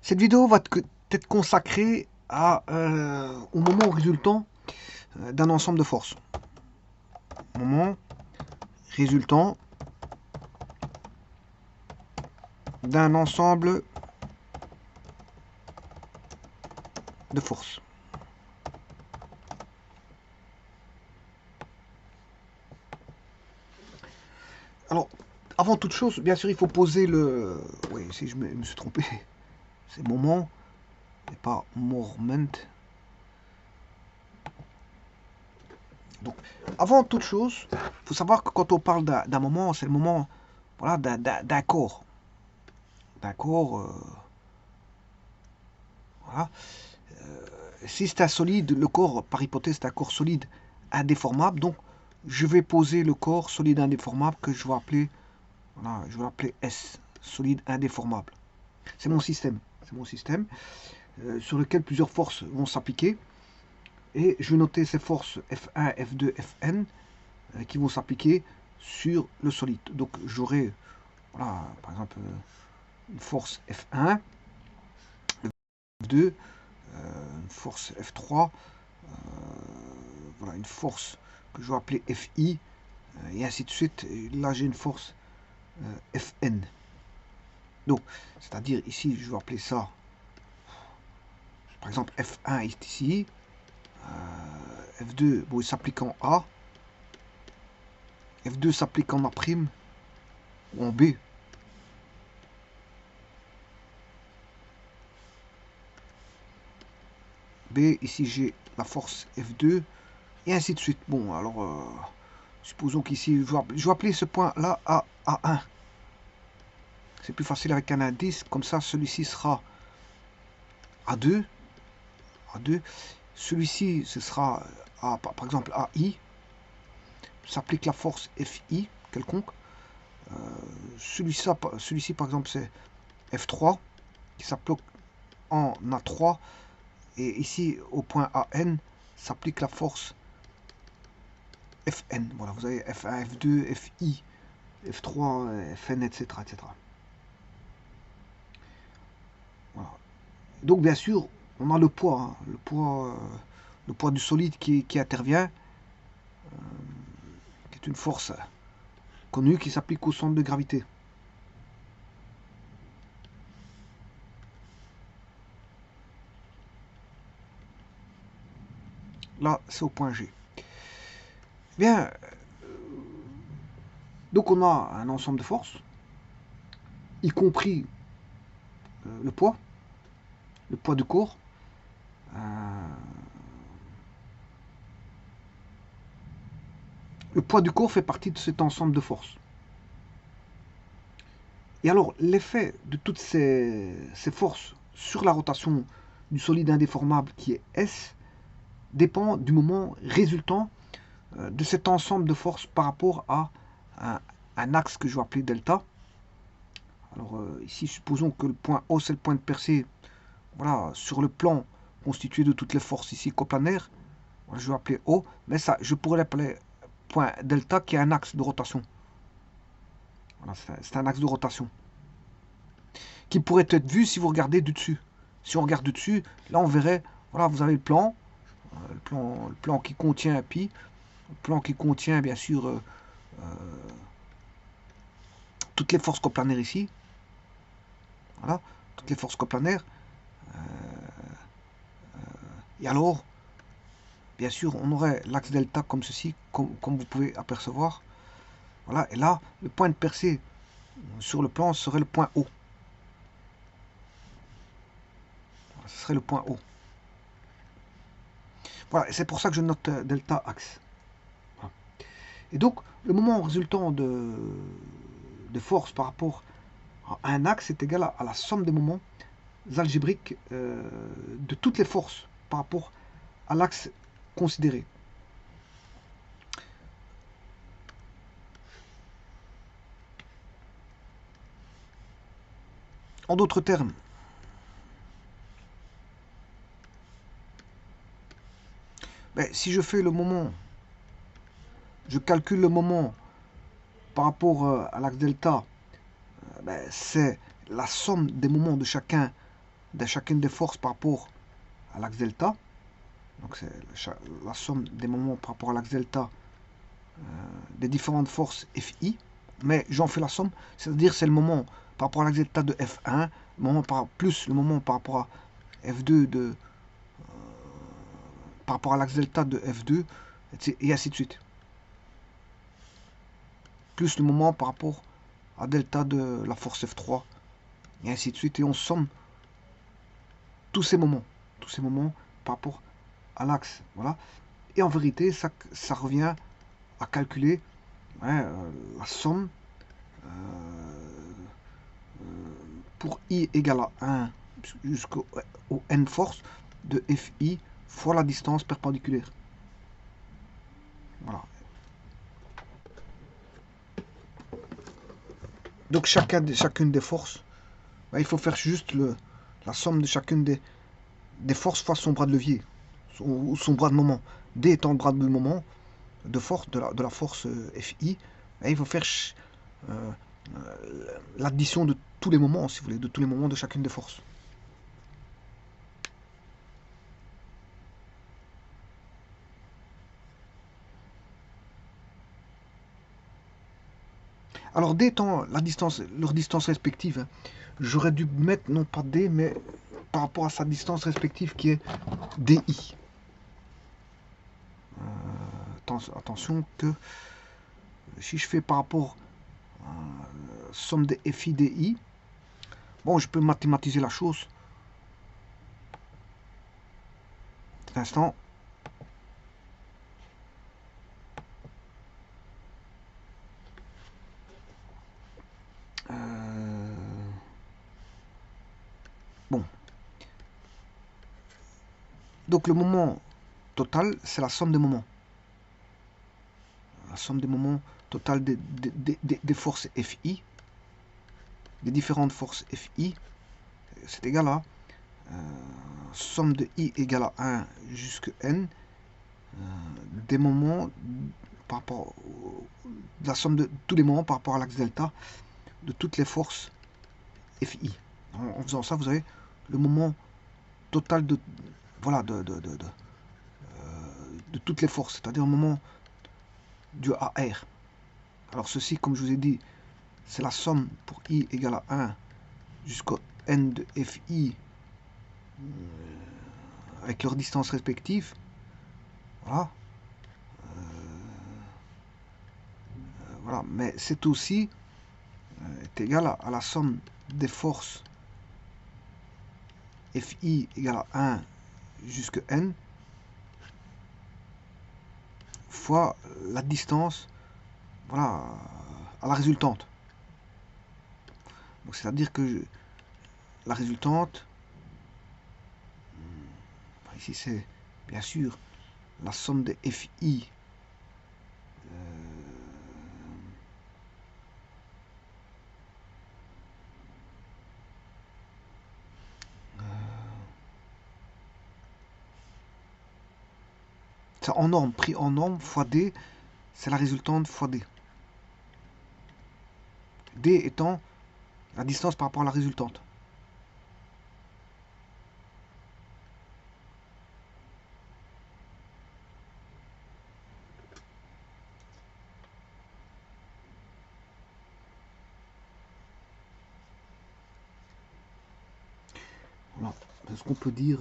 Cette vidéo va être consacrée au moment résultant d'un ensemble de forces. Moment résultant d'un ensemble de forces. Alors, avant toute chose, bien sûr, il faut poser le... Oui, si je me suis trompé, c'est moment et pas moment. Donc, avant toute chose, il faut savoir que quand on parle d'un moment, c'est le moment voilà, d'un corps. D'un corps, voilà. Si c'est un solide, le corps, par hypothèse, c'est un corps solide indéformable. Donc, je vais poser le corps solide indéformable que je vais appeler, voilà, je vais l'appeler S, solide indéformable. C'est mon système. C'est mon système sur lequel plusieurs forces vont s'appliquer. Et je vais noter ces forces F1, F2, Fn qui vont s'appliquer sur le solide. Donc, j'aurai, voilà, par exemple, une force F1, F2, une force F3, voilà, une force que je vais appeler Fi, et ainsi de suite. Et là, j'ai une force Fn. Donc, c'est-à-dire ici, je vais appeler ça, par exemple, F1 est ici, F2, bon, il s'applique en A, F2 s'applique en A' ou en B. B, ici j'ai la force F2, et ainsi de suite. Bon, alors, supposons qu'ici, je vais appeler ce point-là A1. C'est plus facile avec un indice, comme ça, celui-ci sera A2. A2. Celui-ci, ce sera, par exemple, AI. S'applique la force FI quelconque. Celui-ci, par exemple, c'est F3 qui s'applique en A3. Et ici, au point AN, s'applique la force Fn. Voilà, vous avez F1, F2, Fi, F3, Fn, etc. etc. Voilà. Donc, bien sûr, on a le poids, hein, le poids du solide qui intervient, qui est une force connue qui s'applique au centre de gravité. Là, c'est au point G. Bien, donc on a un ensemble de forces, y compris le poids du corps. Le poids du corps fait partie de cet ensemble de forces. Et alors, l'effet de toutes ces forces sur la rotation du solide indéformable qui est S dépend du moment résultant de cet ensemble de forces par rapport à un axe que je vais appeler delta. Alors ici, supposons que le point O, c'est le point de percée, voilà, sur le plan constitué de toutes les forces ici coplanaires. Voilà, je vais appeler O, mais ça, je pourrais l'appeler point delta qui est un axe de rotation. Voilà, c'est un axe de rotation qui pourrait être vu si vous regardez du dessus. Si on regarde du dessus, là on verrait, voilà, vous avez le plan qui contient pi, le plan qui contient bien sûr toutes les forces coplanaires ici. Voilà, toutes les forces coplanaires. Et alors, bien sûr, on aurait l'axe delta comme ceci, comme vous pouvez apercevoir. Voilà, et là, le point de percée sur le plan serait le point O. Voilà, ce serait le point O. Voilà, et c'est pour ça que je note delta axe. Voilà. Et donc, le moment résultant de force par rapport à un axe est égal à la somme des moments algébriques de toutes les forces par rapport à l'axe considéré. En d'autres termes, ben, si je fais le moment, je calcule le moment par rapport à l'axe delta, ben, c'est la somme des moments de chacun de chacune des forces par rapport à l'axe delta. Donc c'est la somme des moments par rapport à l'axe delta des différentes forces FI. Mais j'en fais la somme, c'est-à-dire c'est le moment par rapport à l'axe delta de F1, plus le moment par rapport à F2 par rapport à l'axe delta de F2, et ainsi de suite. Plus le moment par rapport à delta de la force F3, et ainsi de suite. Et on somme tous ces moments par rapport à l'axe. Voilà. Et en vérité, ça revient à calculer la somme pour I égale à 1 jusqu'au n force de Fi fois la distance perpendiculaire. Voilà. Donc chacune des forces, il faut faire juste la somme de chacune des forces fois son bras de levier, ou son bras de moment. D étant le bras de moment de force de la force Fi, il faut faire l'addition de tous les moments, si vous voulez, de tous les moments de chacune des forces. Alors D étant leur distance respective, j'aurais dû mettre non pas D, mais par rapport à sa distance respective qui est DI. Attention que si je fais par rapport à la somme des FI DI, bon, je peux mathématiser la chose. Un instant. Bon. Donc le moment total, c'est la somme des moments. La somme des moments total des forces FI, des différentes forces FI, c'est égal à somme de I égale à 1 jusqu'à N des moments par rapport à la somme de tous les moments par rapport à l'axe delta de toutes les forces FI. En faisant ça, vous avez le moment total de voilà de toutes les forces, c'est-à-dire le moment dû à R. Alors ceci, comme je vous ai dit, c'est la somme pour I égale à 1 jusqu'au N de FI avec leurs distances respectives. Voilà. Voilà. Mais c'est aussi est égal à la somme des forces Fi égale à 1 jusqu'à N fois la distance, voilà, à la résultante. Donc c'est-à-dire que la résultante, ici c'est bien sûr la somme des Fi c'est en norme, pris en norme fois D, c'est la résultante fois D. D étant la distance par rapport à la résultante. Voilà, c'est ce qu'on peut dire